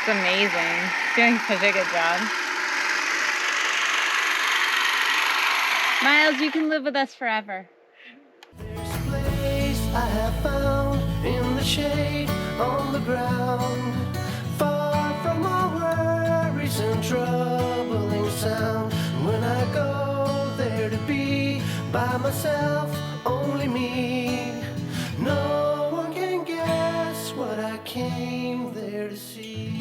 It's amazing. Doing such a good job. Miles, you can live with us forever. There's a place I have found in the shade on the ground, far from all worries and troubling sound. When I go there to be by myself, only me, no one can guess what I came there to see.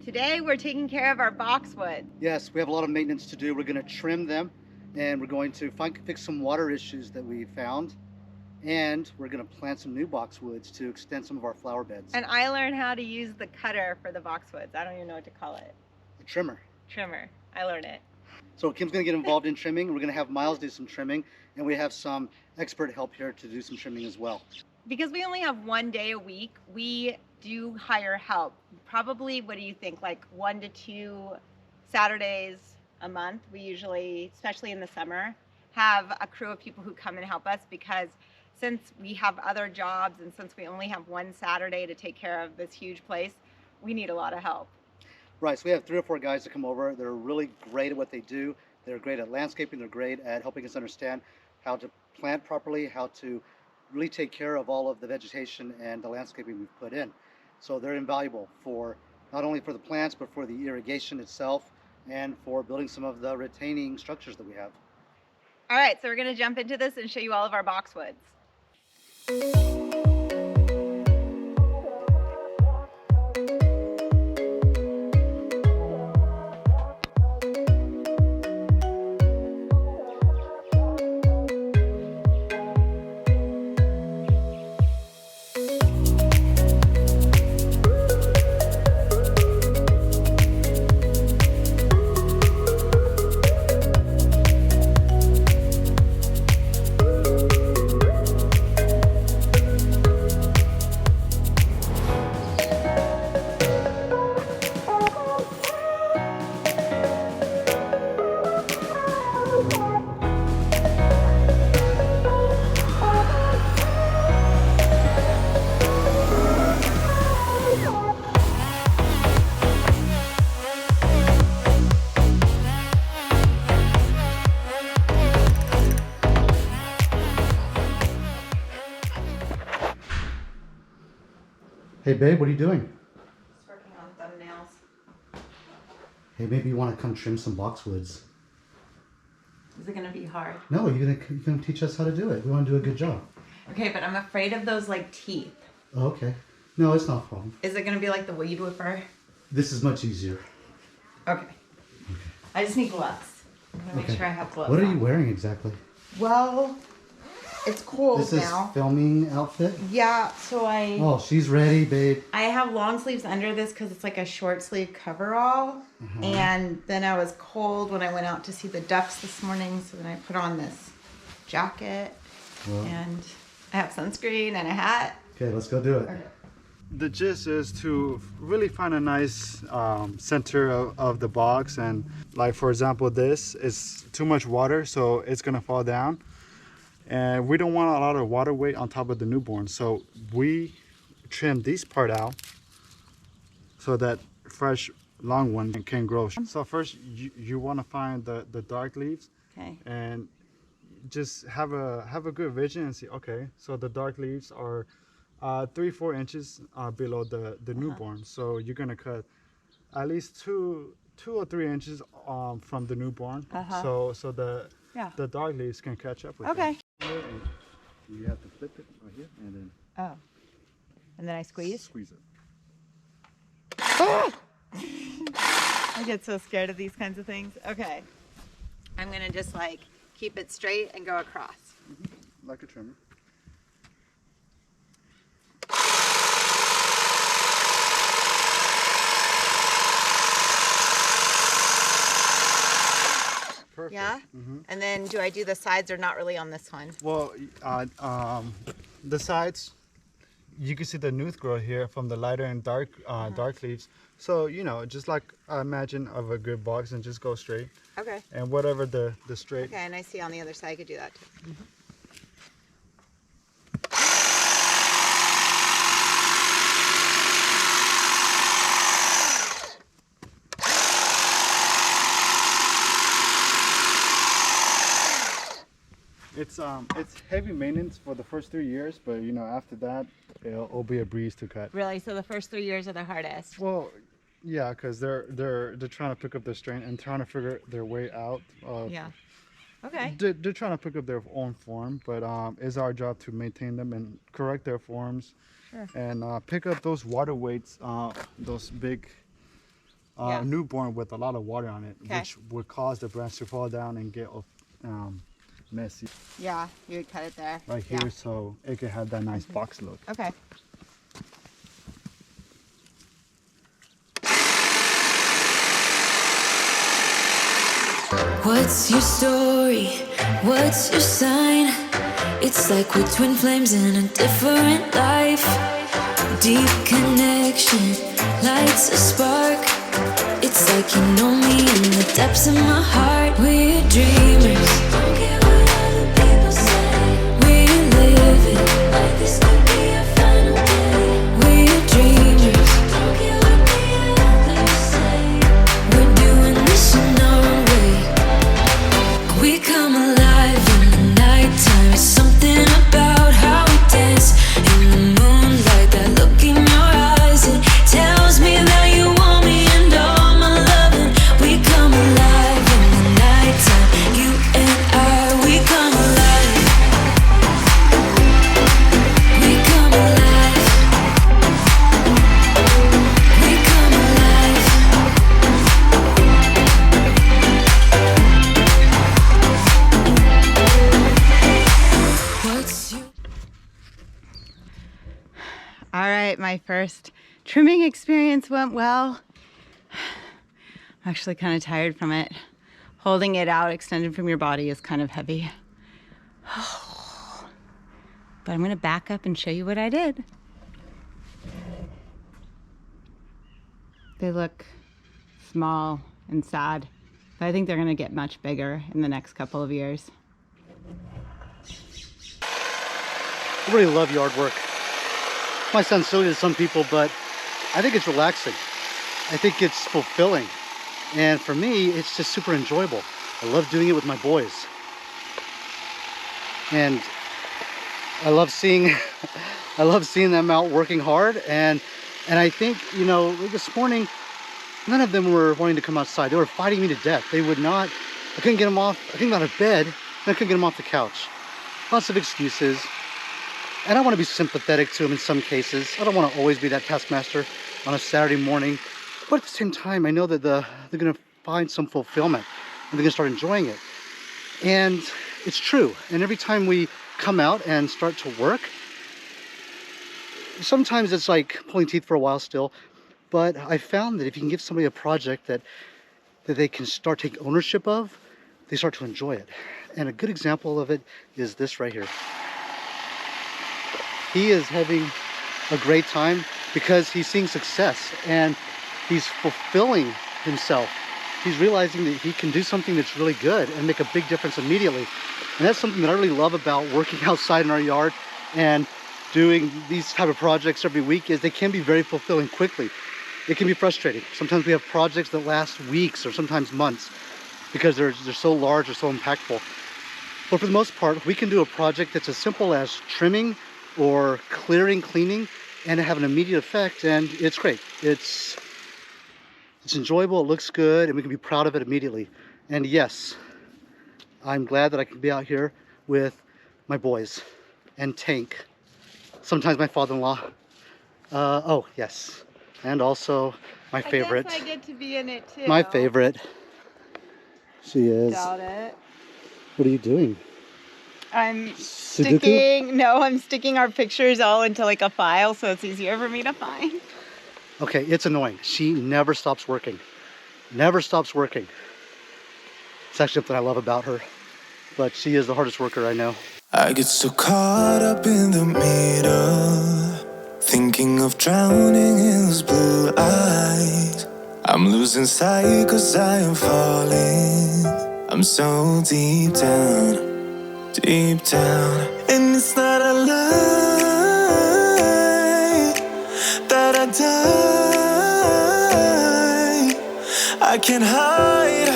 Today we're taking care of our boxwoods. Yes, we have a lot of maintenance to do. We're going to trim them, and we're going to fix some water issues that we found, and we're going to plant some new boxwoods to extend some of our flower beds. And I learned how to use the cutter for the boxwoods. I don't even know what to call it. A trimmer. Trimmer. I learned it. So Kim's going to get involved in trimming. We're going to have Miles do some trimming, and we have some expert help here to do some trimming as well. Because we only have one day a week, we do hire help. Probably, what do you think, like 1 to 2 Saturdays a month? We usually, especially in the summer, have a crew of people who come and help us, because since we have other jobs and since we only have one Saturday to take care of this huge place, we need a lot of help. Right, so we have 3 or 4 guys that come over. They're really great at what they do. They're great at landscaping. They're great at helping us understand how to plant properly, how to really take care of all of the vegetation and the landscaping we've put in. So they're invaluable for not only for the plants, but for the irrigation itself and for building some of the retaining structures that we have. All right, so we're going to jump into this and show you all of our boxwoods. Hey babe, what are you doing? Just working on thumbnails. Hey, maybe you want to come trim some boxwoods. Is it going to be hard? No, you're gonna teach us how to do it. We want to do a good job. Okay, but I'm afraid of those like teeth. Oh, okay. No, it's not a problem. Is it going to be like the weed whipper? This is much easier. Okay. I just need gloves. I'm going to make sure I have gloves What are on. you wearing exactly? Well, it's cold This now. is filming outfit? Yeah, so Oh, she's ready, babe. I have long sleeves under this because it's like a short sleeve coverall. And then I was cold when I went out to see the ducks this morning, so then I put on this jacket. Well. And I have sunscreen and a hat. Okay, let's go do it. Okay. The gist is to really find a nice center of the box, and like for example, this is too much water, so it's gonna fall down, and we don't want a lot of water weight on top of the newborn, so we trim this part out so that fresh long one can grow. So first you want to find the dark leaves, Okay. and just have a good vision and see, okay, so the dark leaves are 3-4 inches below the newborn, so you're gonna cut at least two or 3 inches from the newborn, so the dark leaves can catch up with Okay. it. And you have to flip it right here and then Oh. And then I squeeze? squeeze it. I get so scared of these kinds of things. Okay. I'm going to just like keep it straight and go across. Like a trimmer. Perfect. Yeah? And then do I do the sides or not really on this one? Well, the sides, you can see the newt growth here from the lighter and dark dark leaves. So, you know, just like I imagine of a good box, and just go straight. Okay. And whatever the straight. Okay, and I see on the other side I could do that too. It's heavy maintenance for the first 3 years, but you know, after that, it'll be a breeze to cut. Really? So the first 3 years are the hardest. Well, yeah, because they're trying to pick up their strength and trying to figure their way out. Yeah. Okay. They're trying to pick up their own form, but it's our job to maintain them and correct their forms. Sure. And pick up those water weights, those big Yeah. newborn with a lot of water on it, Okay. which would cause the branch to fall down and get messy Yeah, you would cut it there. right Yeah. here, so it can have that nice box look. Okay. What's your story? What's your sign? It's like we're twin flames in a different life. Deep connection lights a spark. It's like you know me in the depths of my heart. We're dreamers. Don't care what other people say. We're living like this could be our final day. We're dreamers. Don't care what the others say. We're doing this in our own way. We come alive in the nighttime. There's something about how we dance in the moonlight. That look in your eyes, it tells me that you want me and all my loving. We come alive in the nighttime. You and I, we come alive. We come alive. We come alive. What's your All right, my first trimming experience went well. I'm actually kind of tired from it. Holding it out extended from your body is kind of heavy. But I'm gonna back up and show you what I did. They look small and sad, but I think they're gonna get much bigger in the next couple of years. I really love yard work. Might sound silly to some people, but I think it's relaxing. I think it's fulfilling. And for me, it's just super enjoyable. I love doing it with my boys. And I love seeing I love seeing them out working hard, and I think, you know, this morning none of them were wanting to come outside. They were fighting me to death. They would not. I couldn't get them off. I couldn't get out of bed, and I couldn't get them off the couch. Lots of excuses. And I want to be sympathetic to them in some cases. I don't want to always be that taskmaster on a Saturday morning. But at the same time, I know that they're going to find some fulfillment and they're going to start enjoying it. And it's true. And every time we come out and start to work, sometimes it's like pulling teeth for a while still. But I found that if you can give somebody a project that they can start taking ownership of, they start to enjoy it. And a good example of it is this right here. He is having a great time because he's seeing success and he's fulfilling himself. He's realizing that he can do something that's really good and make a big difference immediately. And that's something that I really love about working outside in our yard and doing these type of projects every week, is they can be very fulfilling quickly. It can be frustrating. Sometimes we have projects that last weeks or sometimes months because they're so large or so impactful. But for the most part, we can do a project that's as simple as trimming or clearing, cleaning, and have an immediate effect, and it's great. It's enjoyable, it looks good, and we can be proud of it immediately. And yes, I'm glad that I can be out here with my boys and Tank, sometimes my father-in-law. Oh yes, and also my favorite. I guess I get to be in it too. My favorite. She is. Doubt it. What are you doing? I'm Sudoku? I'm sticking our pictures all into like a file so it's easier for me to find. Okay, it's annoying. She never stops working. Never stops working. It's actually something I love about her. But she is the hardest worker I know. I get so caught up in the middle, thinking of drowning in those blue eyes. I'm losing sight 'cause I am falling. I'm so deep down. Deep down, and it's not a lie that I die. I can't hide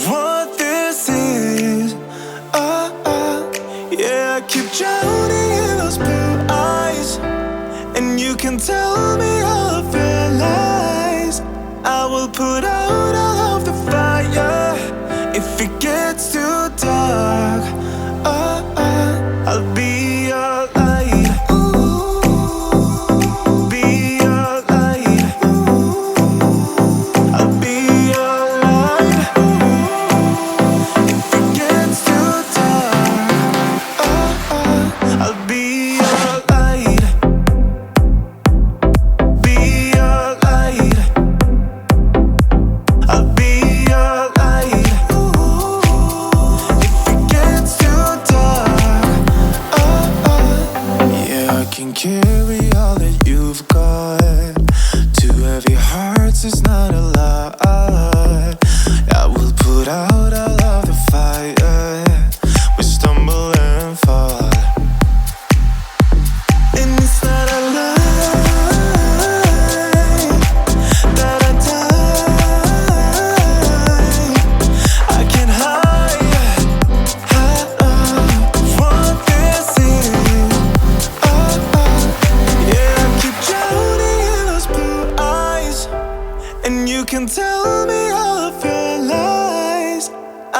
what this is.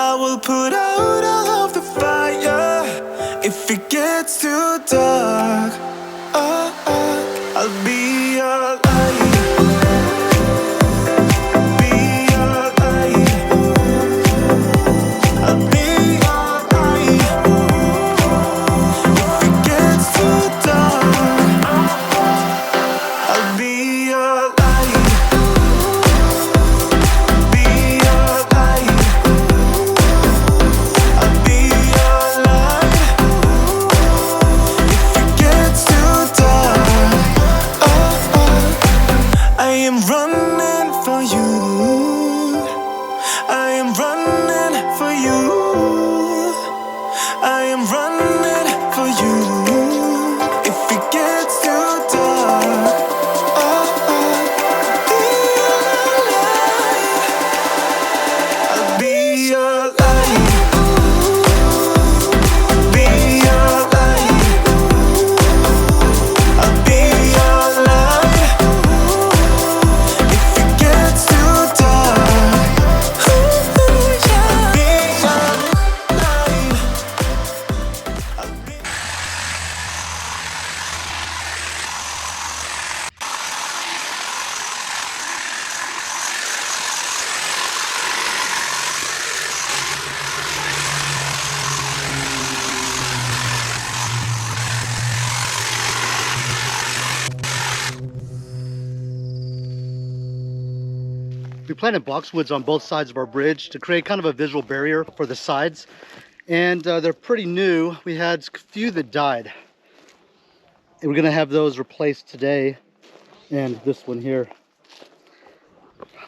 I will put out all of the fire if it gets too dark. I'll be your light. Be your light. I'll be your light. If it gets too dark, I'll be your light. Be your light. I'll be your light. If it gets too dark, I am running for you. I am running for you. I am running for you. If it gets too dark, I'll be your light. Be your light. I'll be your light. If it gets too dark, I'll be your light. I'll be We planted boxwoods on both sides of our bridge to create kind of a visual barrier for the sides. And they're pretty new. We had a few that died. And we're gonna have those replaced today. And this one here.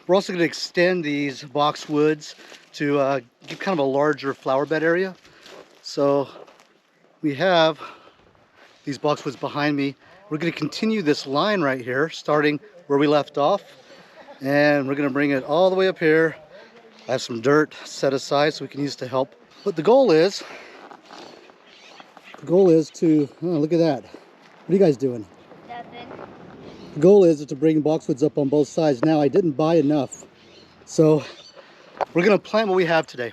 We're also gonna extend these boxwoods to give kind of a larger flower bed area. So we have these boxwoods behind me. We're gonna continue this line right here, starting where we left off. And we're gonna bring it all the way up here. I have some dirt set aside so we can use to help. But the goal is to, oh, look at that. What are you guys doing? Nothing. The goal is to bring boxwoods up on both sides. Now, I didn't buy enough. So we're gonna plant what we have today.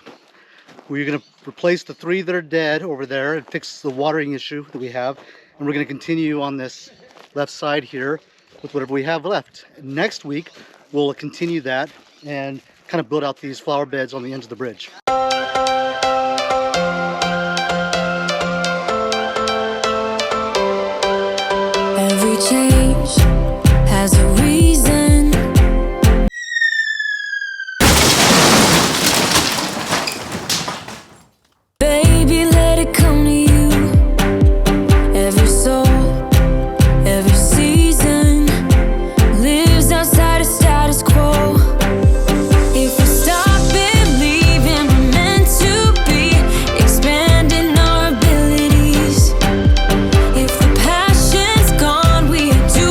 We're gonna replace the 3 that are dead over there and fix the watering issue that we have. And we're gonna continue on this left side here with whatever we have left. Next week, we'll continue that and kind of build out these flower beds on the ends of the bridge. Every change has a reason. Baby, let it come to you. Every soul, every season lives outside of status quo. If we stop believing we're meant to be, expanding our abilities. If the passion's gone, we do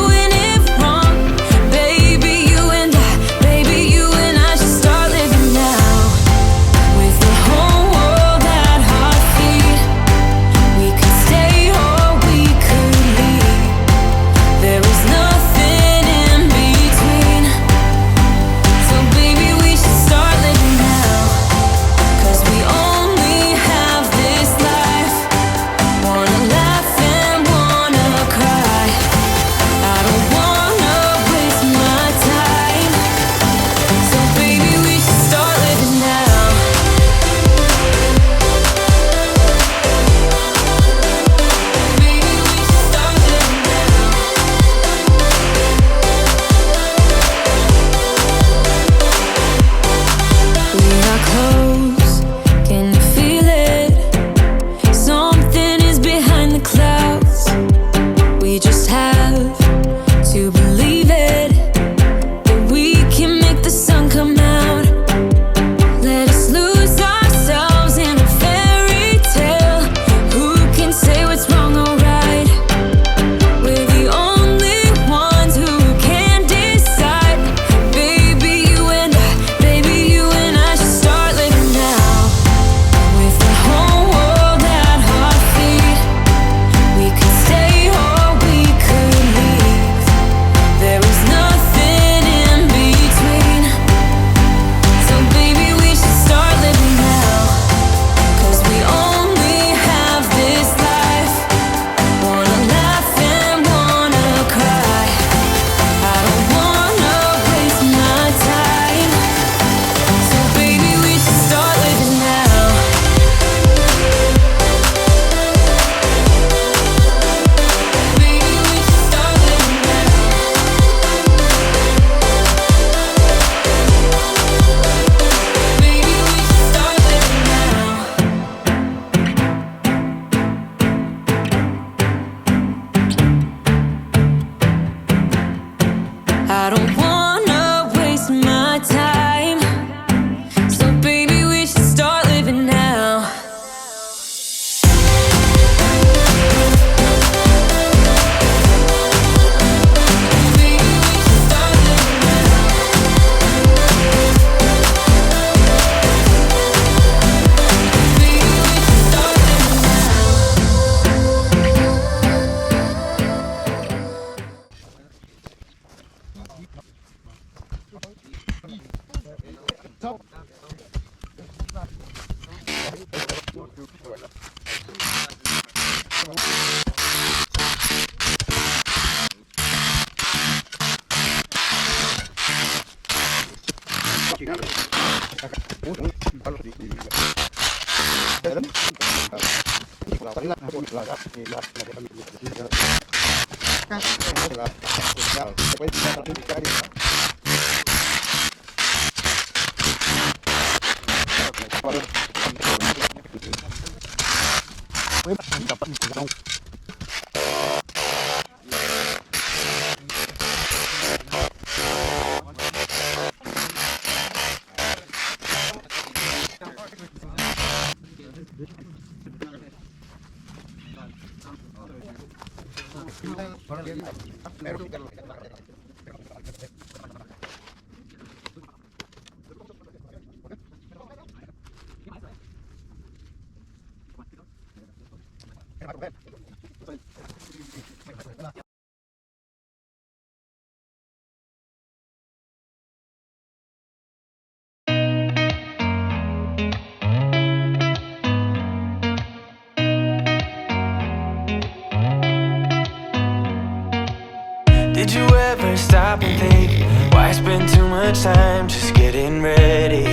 Did you ever stop and think, why spend too much time just getting ready?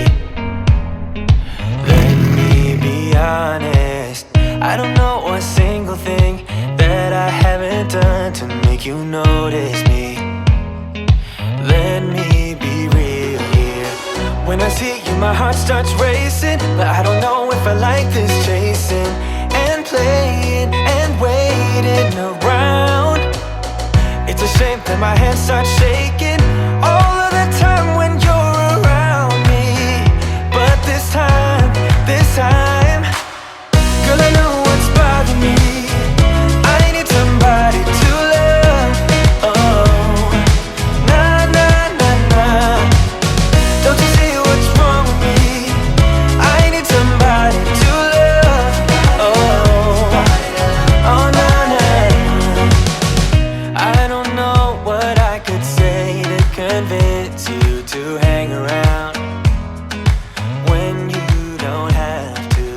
Let me be honest, I don't know a single thing that I haven't done to make you notice me. Let me be real here. When I see you, my heart starts racing, but I don't know if I like this chasing and playing and waiting around. It's a shame that my hands start shaking all of the time when you're around me. But this time, girl, I know what's bothering me. I need somebody to love. Oh, nah, nah, nah, nah. Don't you see what's wrong with me? I need somebody to love. Oh, oh, nah, nah. I don't know what I could say to convince you to hang around when you don't have to.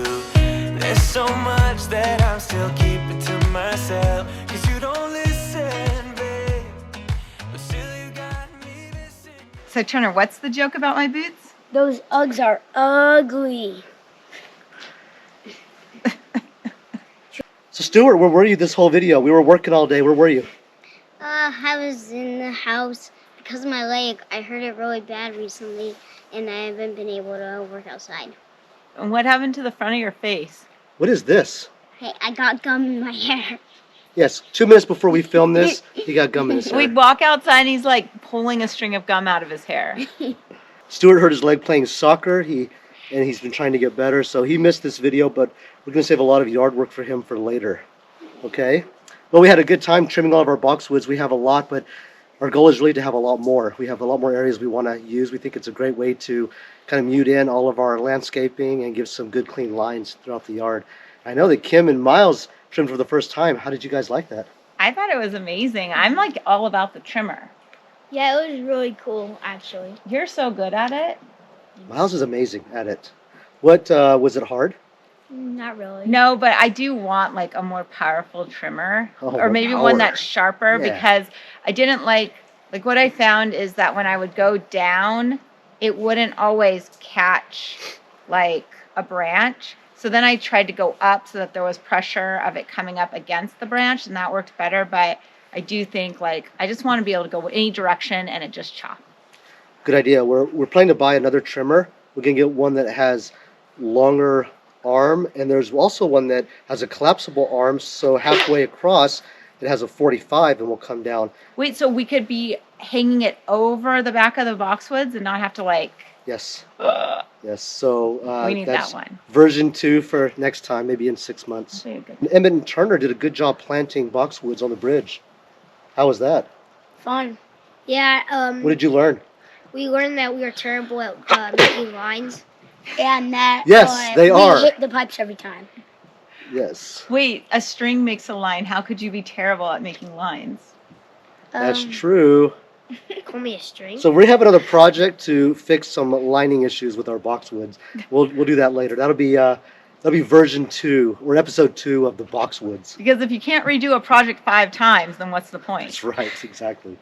There's so much that I'm still keeping to myself, 'cause you don't listen, babe. But still you got me missing. So Turner, what's the joke about my boots? Those Uggs are ugly. So Stuart, where were you this whole video? We were working all day. Where were you? I was in the house because of my leg. I hurt it really bad recently, and I haven't been able to work outside. And what happened to the front of your face? What is this? Hey, I got gum in my hair. Yes, 2 minutes before we filmed this, he got gum in his We hair. walk outside and he's like pulling a string of gum out of his hair. Stuart hurt his leg playing soccer. And he's been trying to get better, so he missed this video, but we're going to save a lot of yard work for him for later. Okay? Well, we had a good time trimming all of our boxwoods. We have a lot, but our goal is really to have a lot more. We have a lot more areas we want to use. We think it's a great way to kind of mute in all of our landscaping and give some good clean lines throughout the yard. I know that Kim and Miles trimmed for the first time. How did you guys like that? I thought it was amazing. I'm like all about the trimmer. Yeah, it was really cool, actually. You're so good at it. Miles is amazing at it. What, was it hard? Not really. No, but I do want like a more powerful trimmer, Oh, or maybe power. one that's sharper, Yeah. because I didn't like what I found is that when I would go down, it wouldn't always catch like a branch. So then I tried to go up so that there was pressure of it coming up against the branch, and that worked better. But I do think like I just want to be able to go any direction and it just chop. Good idea. We're planning to buy another trimmer. We're gonna get one that has longer arm, and there's also one that has a collapsible arm, so halfway across it has a 45 and will come down. Wait, so we could be hanging it over the back of the boxwoods and not have to like. Yes. Yes. So We need that's that one. version 2 for next time, maybe in 6 months. That'd be a good- Emmett and Turner did a good job planting boxwoods on the bridge. How was that? Fun. Yeah, What did you learn? we learned that we are terrible at making lines. And that Yes, they we are. hit the pipes every time. Yes, Wait, a string makes a line. How could you be terrible at making lines? that's true. Call me a string. So we have another project to fix some lining issues with our boxwoods. We'll do that later. That'll be version 2 or episode 2 of the boxwoods. Because if you can't redo a project 5 times, then what's the point? That's right, exactly.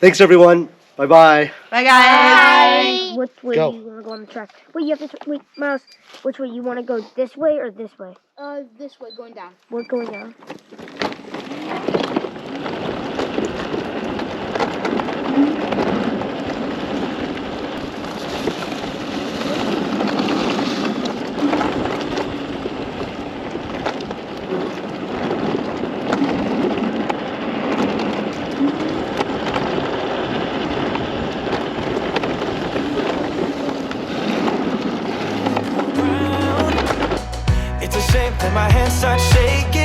Thanks everyone. Bye bye. Bye, guys. Bye. which way Go. you want to go on the track. Wait, you have to. Wait, Miles. Which way you want to go? This way or this way? This way, going down. We're going down. It's a shame that my hands start shaking.